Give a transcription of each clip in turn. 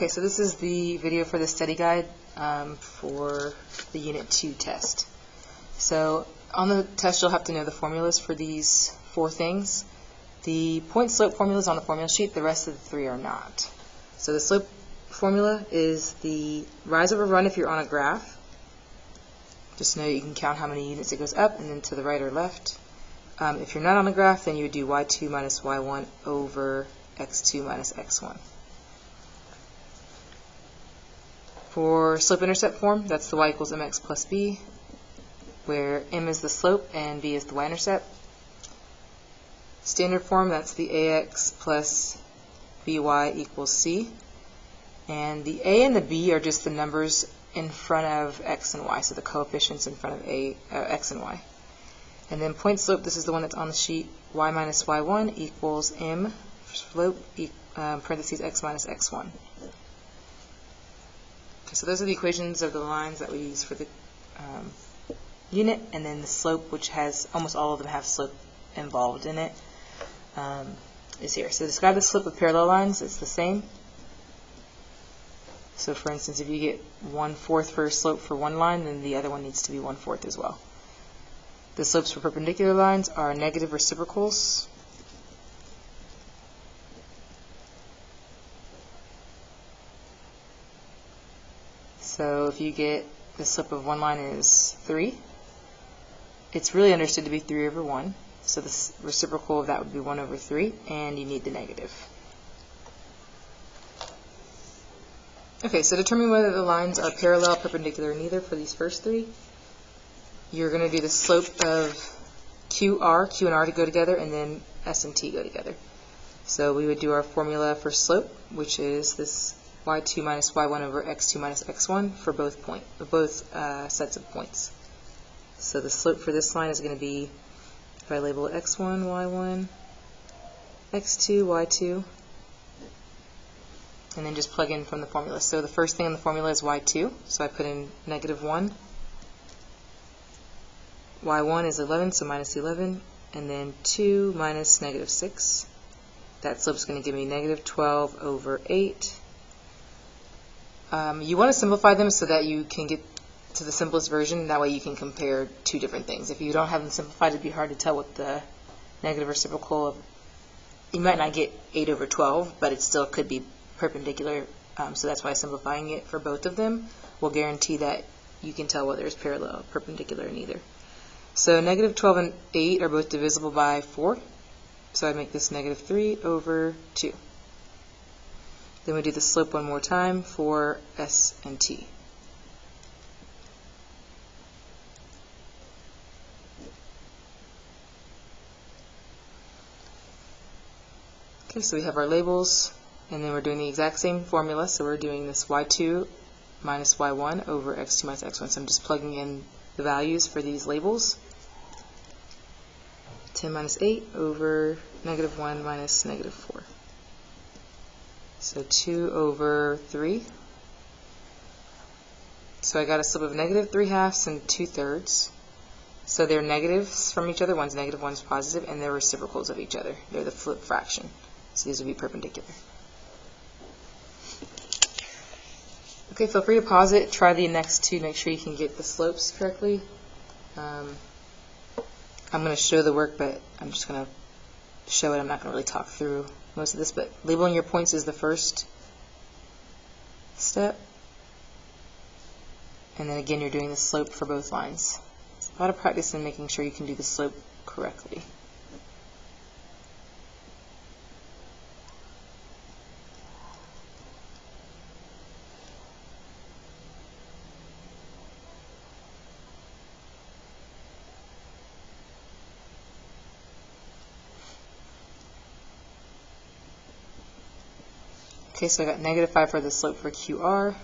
Okay, so this is the video for the study guide for the Unit 2 test. So on the test you'll have to know the formulas for these 4 things. The point slope formula is on the formula sheet, the rest of the 3 are not. So the slope formula is the rise over run if you're on a graph. Just know you can count how many units it goes up and then to the right or left. If you're not on a graph, then you would do y2 minus y1 over x2 minus x1. For slope-intercept form, that's the y equals mx plus b, where m is the slope and b is the y-intercept. Standard form, that's the ax plus by equals c. And the a and the b are just the numbers in front of x and y, so the coefficients in front of x and y. And then point slope, this is the one that's on the sheet, y minus y1 equals m, slope, parentheses x minus x1. So those are the equations of the lines that we use for the unit, and then the slope, which has almost all of them have slope involved in it, is here. So to describe the slope of parallel lines, it's the same. So for instance, if you get 1/4 for a slope for one line, then the other one needs to be 1/4 as well. The slopes for perpendicular lines are negative reciprocals. So if you get the slope of one line is 3, it's really understood to be 3 over 1. So the reciprocal of that would be 1 over 3, and you need the negative. Okay, so determine whether the lines are parallel, perpendicular, or neither for these first 3. You're going to do the slope of QR, Q and R to go together, and then S and T go together. So we would do our formula for slope, which is this y2 minus y1 over x2 minus x1 for both sets of points. So the slope for this line is going to be, if I label it x1, y1, x2, y2, and then just plug in from the formula. So the first thing in the formula is y2, so I put in negative 1. y1 is 11, so minus 11, and then 2 minus negative 6. That slope is going to give me negative 12 over 8. You want to simplify them so that you can get to the simplest version. That way you can compare two different things. If you don't have them simplified, it'd be hard to tell what the negative reciprocal of. You might not get 8 over 12, but it still could be perpendicular. So that's why simplifying it for both of them will guarantee that you can tell whether it's parallel, perpendicular, or neither. So negative 12 and 8 are both divisible by 4. So I make this negative 3 over 2. Then we do the slope one more time for S and T. Okay, so we have our labels, and then we're doing the exact same formula. So we're doing this y2 minus y1 over x2 minus x1. So I'm just plugging in the values for these labels. 10 minus 8 over negative 1 minus negative 4. So 2 over 3. So I got a slope of negative 3/2 and 2/3. So they're negatives from each other. One's negative, one's positive, and they're reciprocals of each other. They're the flip fraction. So these would be perpendicular. Okay, feel free to pause it. Try the next two. Make sure you can get the slopes correctly. I'm going to show the work, but I'm just going to show it. I'm not going to really talk through most of this, but labeling your points is the first step. And then again, you're doing the slope for both lines. It's a lot of practice in making sure you can do the slope correctly. Okay, so I got negative 5 for the slope for QR.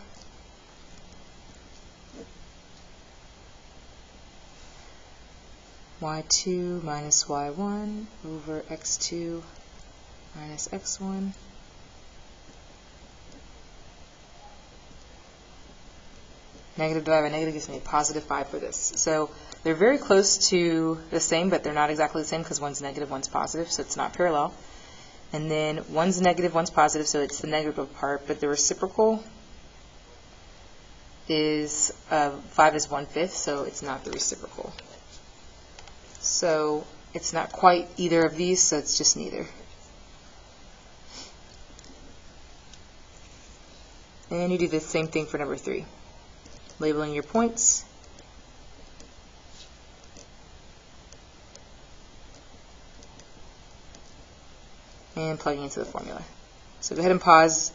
y2 minus y1 over x2 minus x1. Negative divided by negative gives me a positive 5 for this. So they're very close to the same, but they're not exactly the same because one's negative, one's positive, so it's not parallel. And then one's negative, one's positive, so it's the negative part, but the reciprocal is 5 is 1/5, so it's not the reciprocal. So it's not quite either of these, so it's just neither. And you do the same thing for number 3. Labeling your points. And plugging into the formula. So go ahead and pause.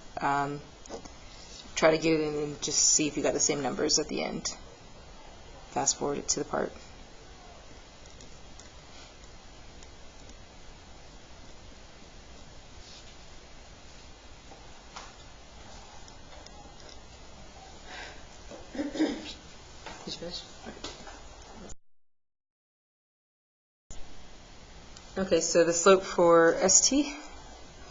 Try to get it in and just see if you got the same numbers at the end. Fast forward it to the part. Did you finish? Okay, so the slope for ST.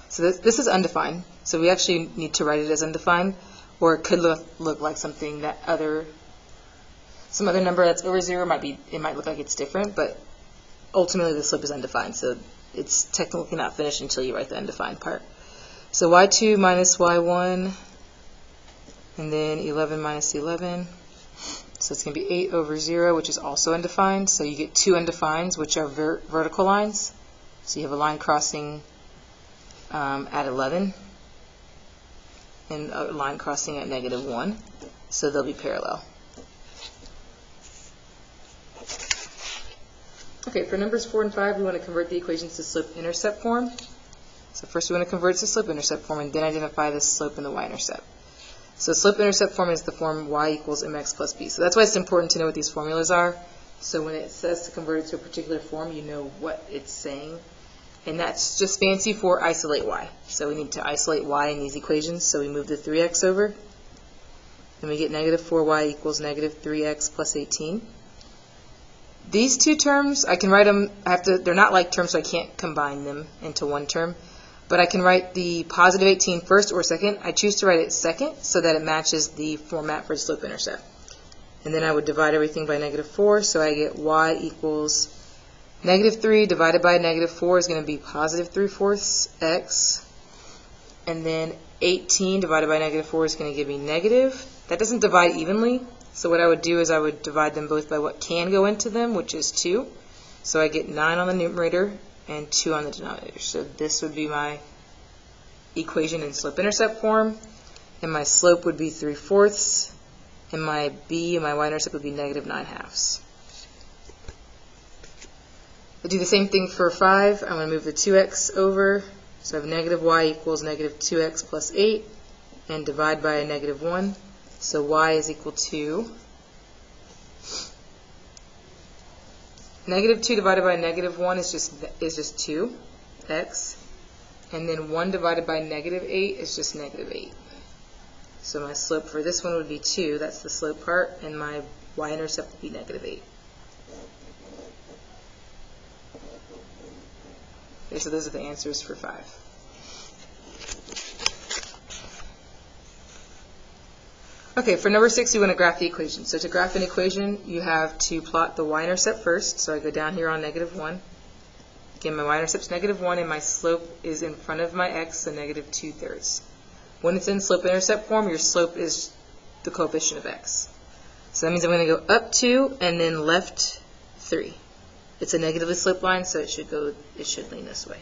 So this is undefined. So we actually need to write it as undefined, or it could look like something that some other number that's over 0 it might look like it's different, but ultimately the slope is undefined. So it's technically not finished until you write the undefined part. So y2 minus y1, and then 11 minus 11. So it's going to be 8 over 0, which is also undefined. So you get 2 undefineds, which are vertical lines. So you have a line crossing at 11 and a line crossing at -1. So they'll be parallel. Okay, for numbers 4 and 5, we want to convert the equations to slope-intercept form. So first we want to convert it to slope-intercept form and then identify the slope and the y-intercept. So slope-intercept form is the form y equals mx plus b. So that's why it's important to know what these formulas are. So when it says to convert it to a particular form, you know what it's saying. And that's just fancy for isolate y. So we need to isolate y in these equations. So we move the 3x over. And we get -4y equals -3x plus 18. These two terms, I can write them, they're not like terms, so I can't combine them into one term. But I can write the positive 18 first or second. I choose to write it second so that it matches the format for slope-intercept. And then I would divide everything by -4, so I get y equals -3 divided by -4 is going to be positive 3/4 x. And then 18 divided by -4 is going to give me negative. That doesn't divide evenly, so what I would do is I would divide them both by what can go into them, which is 2. So I get 9 on the numerator and 2 on the denominator. So this would be my equation in slope-intercept form, and my slope would be 3/4, and my b and my y-intercept would be -9/2. I'll do the same thing for 5. I'm going to move the 2x over, so I have -y equals -2x plus 8, and divide by a -1, so y is equal to -2 divided by -1 is just 2x, and then 1 divided by -8 is just -8. So my slope for this one would be 2, that's the slope part, and my y-intercept would be -8. Okay, so those are the answers for 5. Okay, for number 6, you want to graph the equation. So to graph an equation, you have to plot the y-intercept first. So I go down here on -1. Again, my y-intercept is -1, and my slope is in front of my x, so -2/3. When it's in slope-intercept form, your slope is the coefficient of x. So that means I'm going to go up 2 and then left 3. It's a negatively sloped line, so it should lean this way.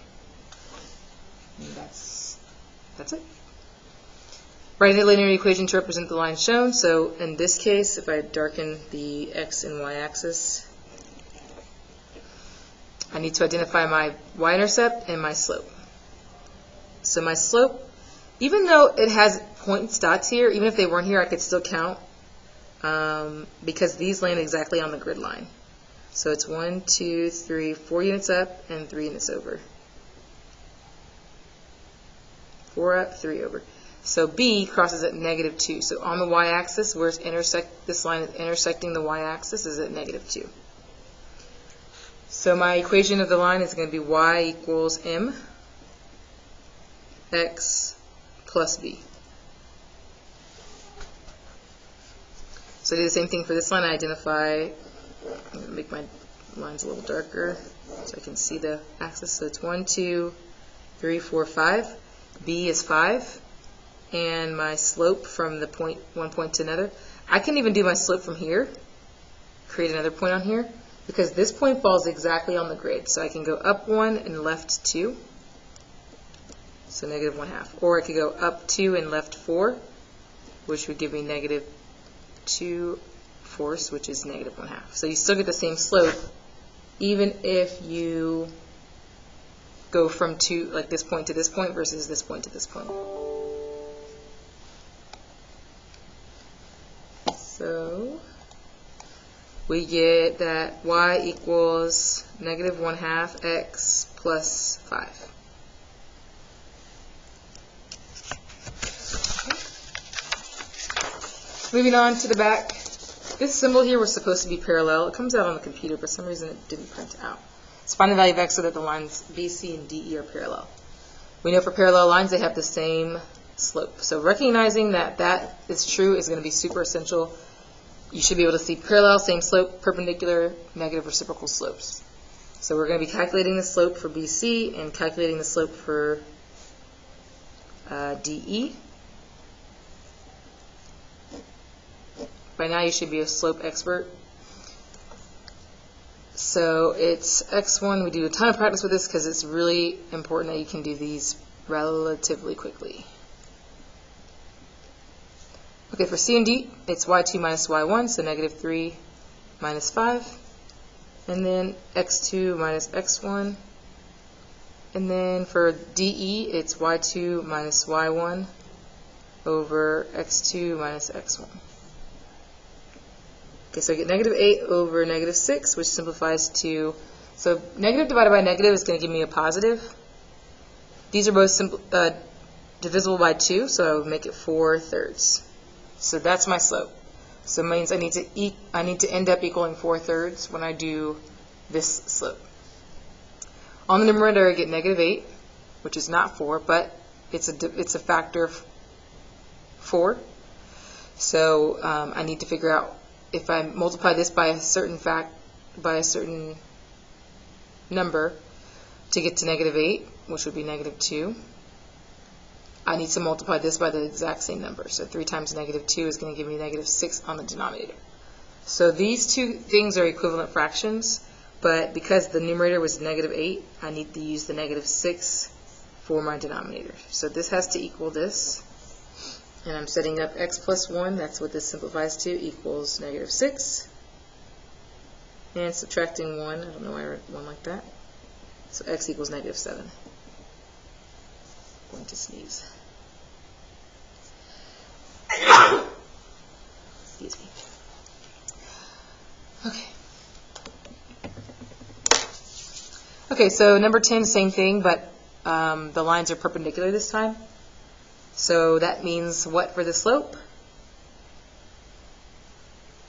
And that's it. Write a linear equation to represent the line shown. So in this case, if I darken the x and y axis, I need to identify my y-intercept and my slope. So my slope, even though it has points, dots here, even if they weren't here, I could still count because these land exactly on the grid line. So it's 1, 2, 3, 4 units up and 3 units over. 4 up, 3 over. So B crosses at -2. So on the y-axis, where this line is intersecting the y-axis is at -2. So my equation of the line is going to be y equals m x plus b. So I do the same thing for this line. I identify, I'm going to make my lines a little darker so I can see the axis. So it's 1, 2, 3, 4, 5. B is 5. And my slope from the point, one point to another. I can even do my slope from here, create another point on here, because this point falls exactly on the grid. So I can go up 1 and left 2, so negative 1/2. Or I could go up 2 and left 4, which would give me negative 2/4, which is negative 1/2. So you still get the same slope, even if you go from like this point to this point versus this point to this point. So we get that y equals negative 1/2 x plus 5. Moving on to the back. This symbol here was supposed to be parallel. It comes out on the computer, but for some reason it didn't print out. Let's find the value of x so that the lines B, C, and D, E are parallel. We know for parallel lines they have the same slope. So recognizing that that is true is going to be super essential. You should be able to see parallel, same slope, perpendicular, negative reciprocal slopes. So we're going to be calculating the slope for BC and calculating the slope for DE. By now you should be a slope expert. So it's x1. We do a ton of practice with this because it's really important that you can do these relatively quickly. Okay, for C and D, it's y2 minus y1, so negative 3 minus 5. And then x2 minus x1. And then for DE, it's y2 minus y1 over x2 minus x1. Okay, so I get negative 8 over negative 6, which simplifies to, so negative divided by negative is going to give me a positive. These are both divisible by 2, so I would make it 4/3. So that's my slope. So it means I need to end up equaling 4/3 when I do this slope. On the numerator I get negative 8, which is not 4, but it's a factor of 4. So I need to figure out if I multiply this by a certain number to get to negative 8, which would be negative 2. I need to multiply this by the exact same number. So 3 times negative 2 is going to give me negative 6 on the denominator. So these two things are equivalent fractions, but because the numerator was negative 8, I need to use the negative 6 for my denominator. So this has to equal this. And I'm setting up x plus 1, that's what this simplifies to, equals negative 6. And subtracting 1, I don't know why I wrote 1 like that. So x equals negative 7. I'm going to sneeze. Excuse me. Okay. Okay, so number 10, same thing, but the lines are perpendicular this time. So that means what for the slope?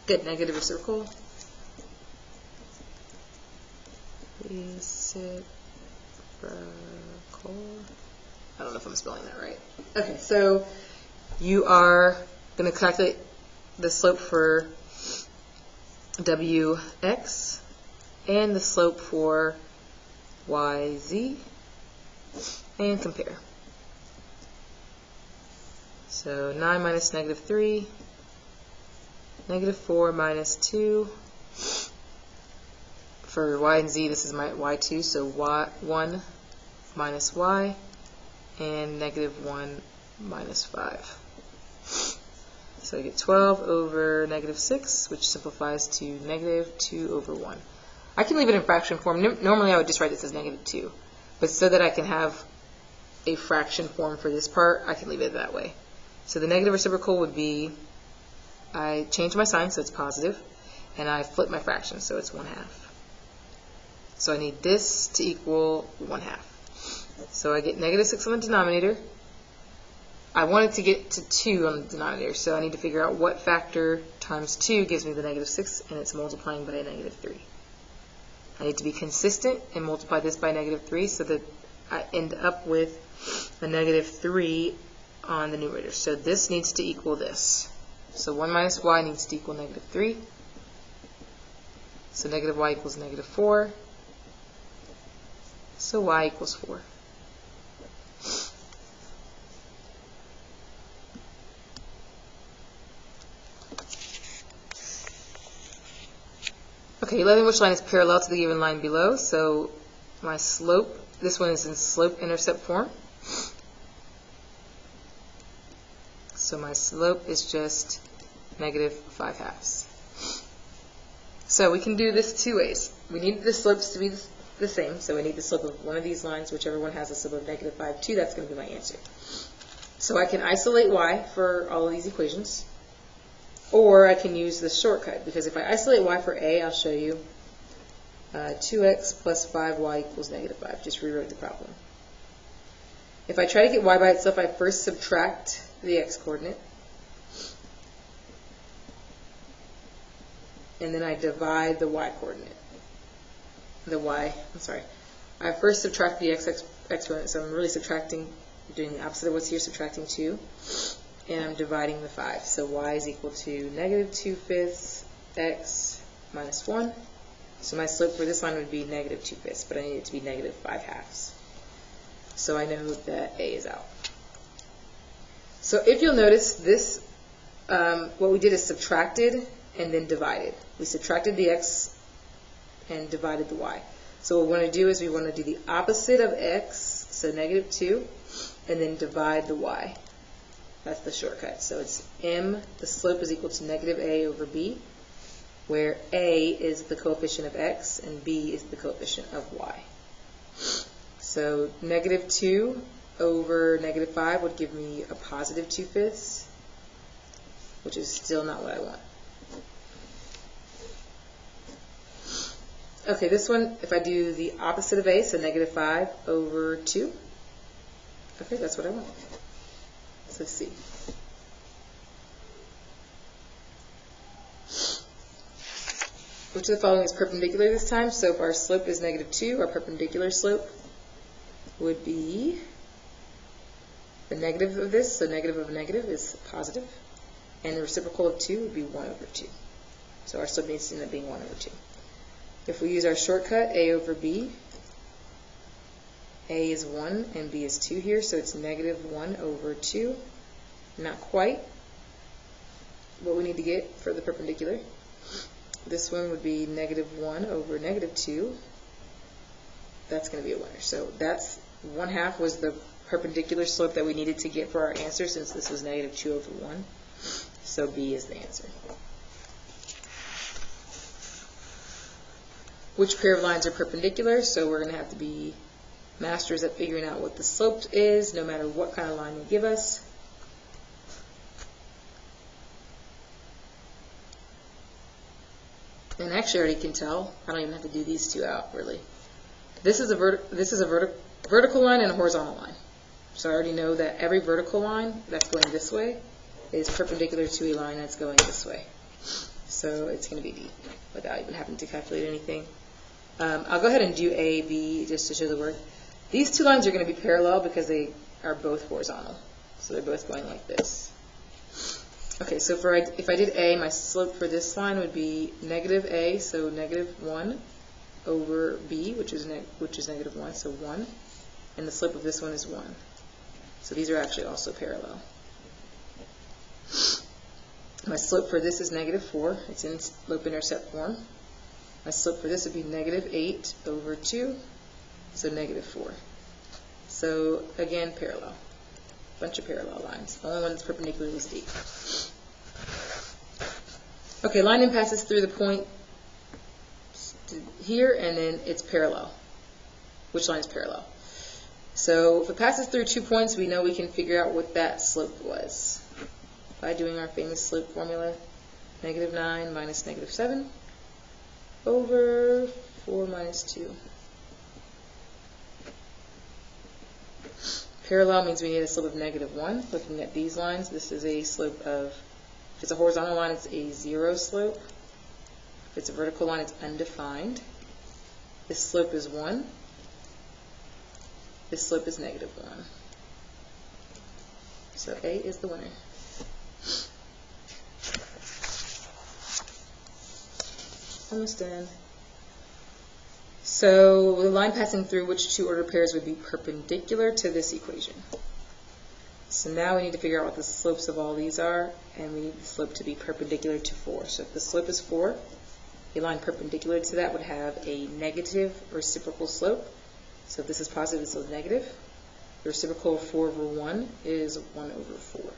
Get negative reciprocal. Reciprocal. I don't know if I'm spelling that right. Okay, so you are going to calculate the slope for WX and the slope for YZ and compare. So 9 minus negative 3, negative 4 minus 2. For y and z, this is my y2, so 1 minus y, and negative 1 minus 5. So I get 12 over negative 6, which simplifies to negative 2 over 1. I can leave it in fraction form. Normally I would just write this as negative 2, but so that I can have a fraction form for this part, I can leave it that way. So the negative reciprocal would be, I change my sign so it's positive, and I flip my fraction so it's 1/2. So I need this to equal 1/2. So I get negative 6 on the denominator. I wanted to get to 2 on the denominator, so I need to figure out what factor times 2 gives me the negative 6, and it's multiplying by a negative 3. I need to be consistent and multiply this by negative 3 so that I end up with a negative 3 on the numerator. So this needs to equal this. So 1 minus y needs to equal negative 3. So negative y equals negative 4. So y equals 4. Okay, 11, which line is parallel to the given line below? So my slope, this one is in slope-intercept form. So my slope is just -5/2. So we can do this two ways. We need the slopes to be the same, so we need the slope of one of these lines, whichever one has a slope of -5/2, that's going to be my answer. So I can isolate y for all of these equations, or I can use the shortcut, because if I isolate y for a, I'll show you 2x plus 5y equals -5. Just rewrote the problem. If I try to get y by itself, I first subtract the x coordinate, and then I divide the y coordinate. I first subtract the x coordinate, so I'm really subtracting, doing the opposite of what's here, subtracting 2, and I'm dividing the 5. So y is equal to -2/5 x minus 1. So my slope for this line would be -2/5, but I need it to be -5/2. So I know that a is out. So if you'll notice, this, what we did is subtracted and then divided. We subtracted the x and divided the y. So what we want to do is we want to do the opposite of x, so -2, and then divide the y. That's the shortcut. So it's m, the slope is equal to -a over b, where a is the coefficient of x and b is the coefficient of y. So -2 over -5 would give me a +2/5, which is still not what I want. Okay, this one, if I do the opposite of a, so -5 over 2, okay, that's what I want. So C. Which of the following is perpendicular this time? So if our slope is -2, our perpendicular slope would be the negative of this, so negative of a negative is positive, and the reciprocal of 2 would be 1 over 2. So our slope needs to end up being 1 over 2. If we use our shortcut, a over b, a is 1 and b is 2 here, so it's -1 over 2. Not quite what we need to get for the perpendicular. This one would be -1 over -2. That's going to be a winner. So that's 1/2 was the perpendicular slope that we needed to get for our answer, since this was -2 over 1. So B is the answer. Which pair of lines are perpendicular? So we're going to have to be masters at figuring out what the slope is, no matter what kind of line they give us. And actually, I already can tell. I don't even have to do these two out, really. This is a vertical line and a horizontal line. So I already know that every vertical line that's going this way is perpendicular to a line that's going this way. So it's going to be D, without even having to calculate anything. I'll go ahead and do A, B, just to show the work. These two lines are going to be parallel because they are both horizontal. So they're both going like this. Okay, so if I did A, my slope for this line would be -A, so -1 over B, which is -1, so 1. And the slope of this one is 1. So these are actually also parallel. My slope for this is -4. It's in slope-intercept form. My slope for this would be -8 over 2, so -4. So again, parallel. Bunch of parallel lines. The only one that's perpendicular is D. Okay, line then passes through the point here, and then it's parallel. Which line is parallel? So if it passes through 2 points, we know we can figure out what that slope was by doing our famous slope formula, -9 minus -7 over 4 minus 2. Parallel means we need a slope of -1. Looking at these lines, this is a slope of, if it's a horizontal line, it's a 0 slope. If it's a vertical line, it's undefined. This slope is 1. This slope is -1. So A is the winner. Almost done. So the line passing through which two ordered pairs would be perpendicular to this equation? So now we need to figure out what the slopes of all these are, and we need the slope to be perpendicular to 4. So if the slope is 4, A line perpendicular to that would have a negative reciprocal slope. So if this is positive, this is negative. The reciprocal of 4 over 1 is 1 over 4.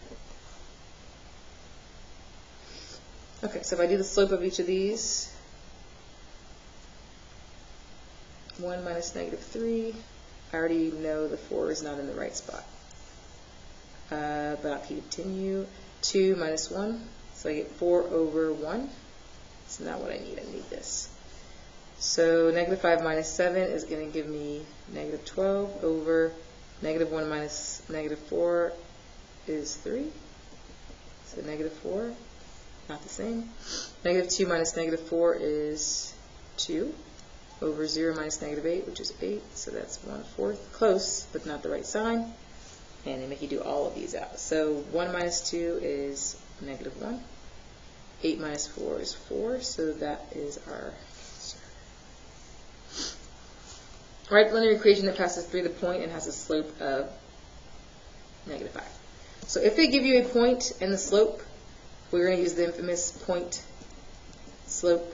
Okay, so if I do the slope of each of these, 1 minus negative 3, I already know the 4 is not in the right spot. But I'll continue. 2 minus 1, so I get 4 over 1. It's not what I need. I need this. So negative 5 minus 7 is going to give me negative 12 over negative 1 minus negative 4 is 3. So negative 4, not the same. Negative 2 minus negative 4 is 2 over 0 minus negative 8, which is 8. So that's 1/4. Close, but not the right sign. And they make you do all of these out. So 1 minus 2 is negative 1. 8 minus 4 is 4, so that is our answer. Write linear equation that passes through the point and has a slope of negative 5. So if they give you a point and the slope, we're going to use the infamous point slope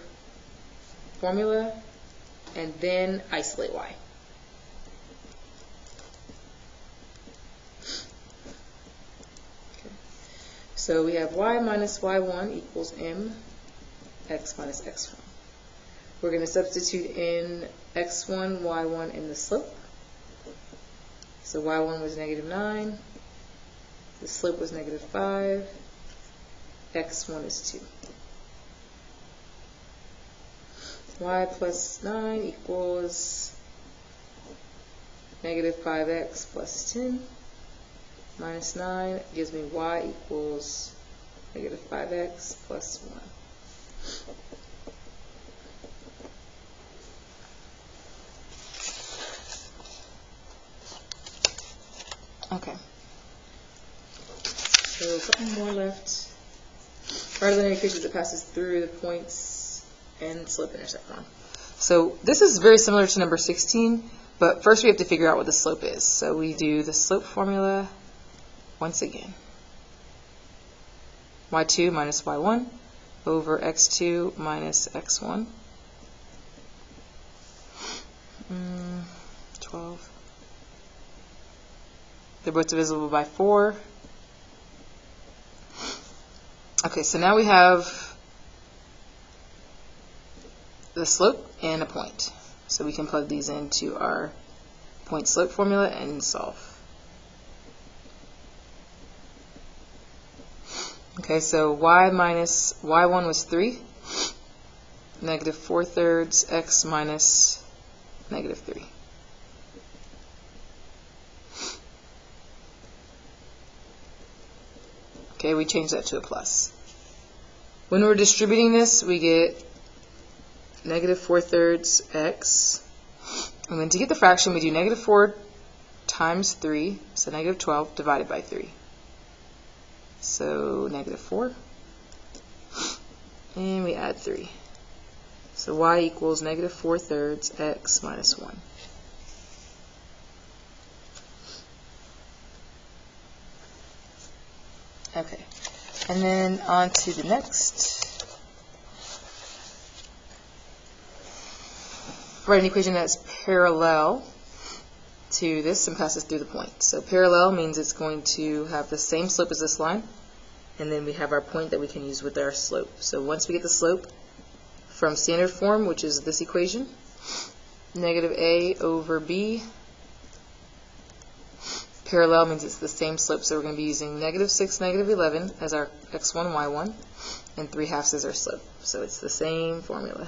formula and then isolate y. So we have y minus y1 equals m x minus x1. We're going to substitute in x1, y1 in the slope. So y1 was negative 9. The slope was negative 5. x1 is 2. Y plus 9 equals negative 5x plus 10. Minus 9 gives me y equals negative 5x plus 1. Okay. So a couple more left. Write a linear equation that passes through the points and slope-intercept one. So this is very similar to number 16, but first we have to figure out what the slope is. So we do the slope formula once again. y2 minus y1 over x2 minus x1. 12. They're both divisible by 4. Okay, so now we have the slope and a point. So we can plug these into our point slope formula and solve. Okay, so y minus y1 was 3, negative 4/3 x minus negative 3. Okay, we change that to a plus. When we're distributing this, we get negative 4/3 x. And then to get the fraction, we do negative 4 times 3, so negative 12 divided by 3. So negative 4. And we add 3. So y equals negative 4/3 x minus 1. Okay, and then on to the next. Write an equation that's parallel to this and passes through the point. So parallel means it's going to have the same slope as this line, and then we have our point that we can use with our slope. So once we get the slope from standard form, which is this equation, negative a over b, parallel means it's the same slope, so we're going to be using negative 6, negative 11 as our x1, y1, and 3/2 as our slope. So it's the same formula.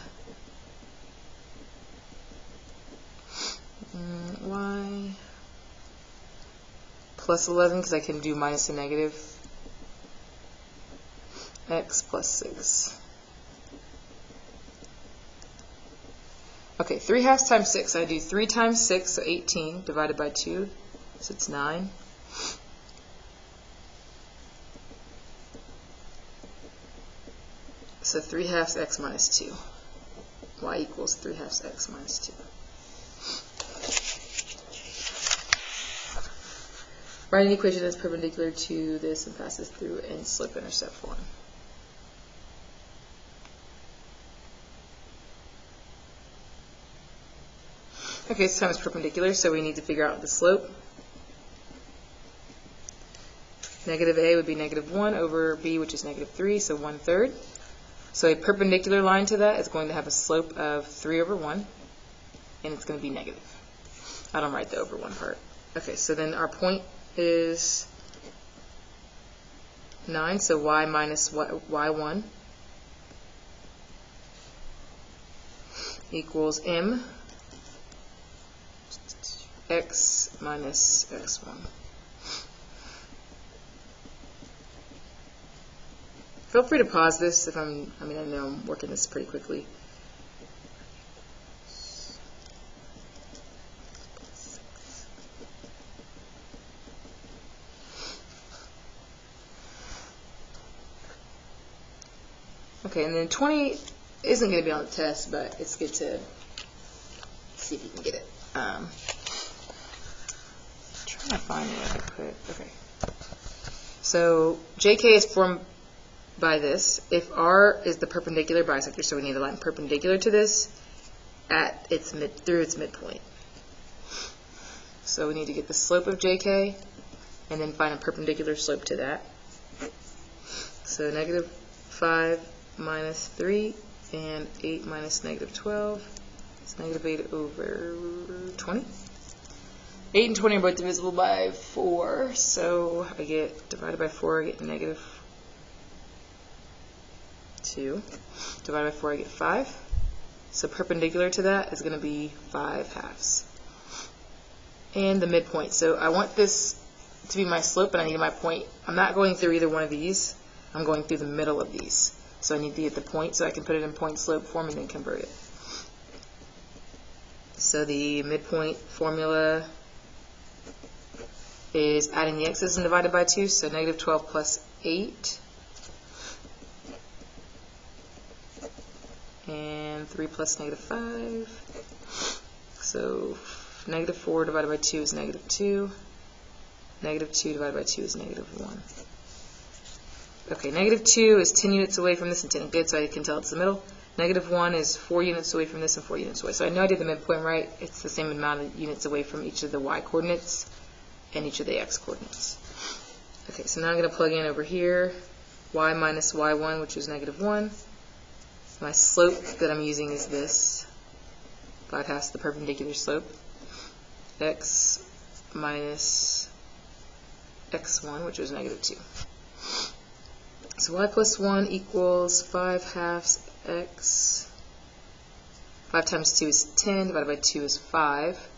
Y plus 11, because I can do minus a negative, x plus 6. Okay, 3/2 times 6. I do 3 times 6, so 18, divided by 2, so it's 9. So 3/2 x minus 2. Y equals 3/2 x minus 2. Write an equation that's perpendicular to this and passes through in slope-intercept form. Okay, this time it's perpendicular, so we need to figure out the slope. Negative a would be negative 1 over b, which is negative 3, so 1/3. So a perpendicular line to that is going to have a slope of 3 over 1, and it's going to be negative. I don't write the over 1 part. Okay, so then our point is 9, so y minus y1 equals m x minus x1. Feel free to pause this if I know I'm working this pretty quickly. Okay, and then 20 isn't going to be on the test, but it's good to see if you can get it. Trying to find where I put. Okay. So JK is formed by this. If R is the perpendicular bisector, so we need a line perpendicular to this at its through its midpoint. So we need to get the slope of JK and then find a perpendicular slope to that. So negative 5 minus 3 and 8 minus negative 12. It's negative 8 over 20. 8 and 20 are both divisible by 4, so I get divided by 4, I get negative 2. Divided by 4, I get 5. So perpendicular to that is going to be 5/2. And the midpoint. So I want this to be my slope, and I need my point. I'm not going through either one of these. I'm going through the middle of these. So I need to get the point so I can put it in point slope form and then convert it. So the midpoint formula is adding the x's and divided by 2, so negative 12 plus 8. And 3 plus negative 5. So negative 4 divided by 2 is negative 2. Negative 2 divided by 2 is negative 1. Okay, negative 2 is 10 units away from this and 10 good, so I can tell it's the middle. Negative 1 is 4 units away from this and 4 units away. So I know I did the midpoint right. It's the same amount of units away from each of the y coordinates and each of the x coordinates. Okay, so now I'm going to plug in over here y minus y1, which is negative 1. My slope that I'm using is this. 5/2 the perpendicular slope. X minus x1, which is negative 2. So y plus 1 equals 5/2 x. 5 times 2 is 10, divided by 2 is 5.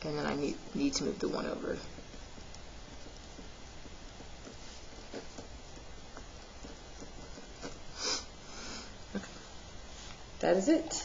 And then I need to move the 1 over. Okay. That is it.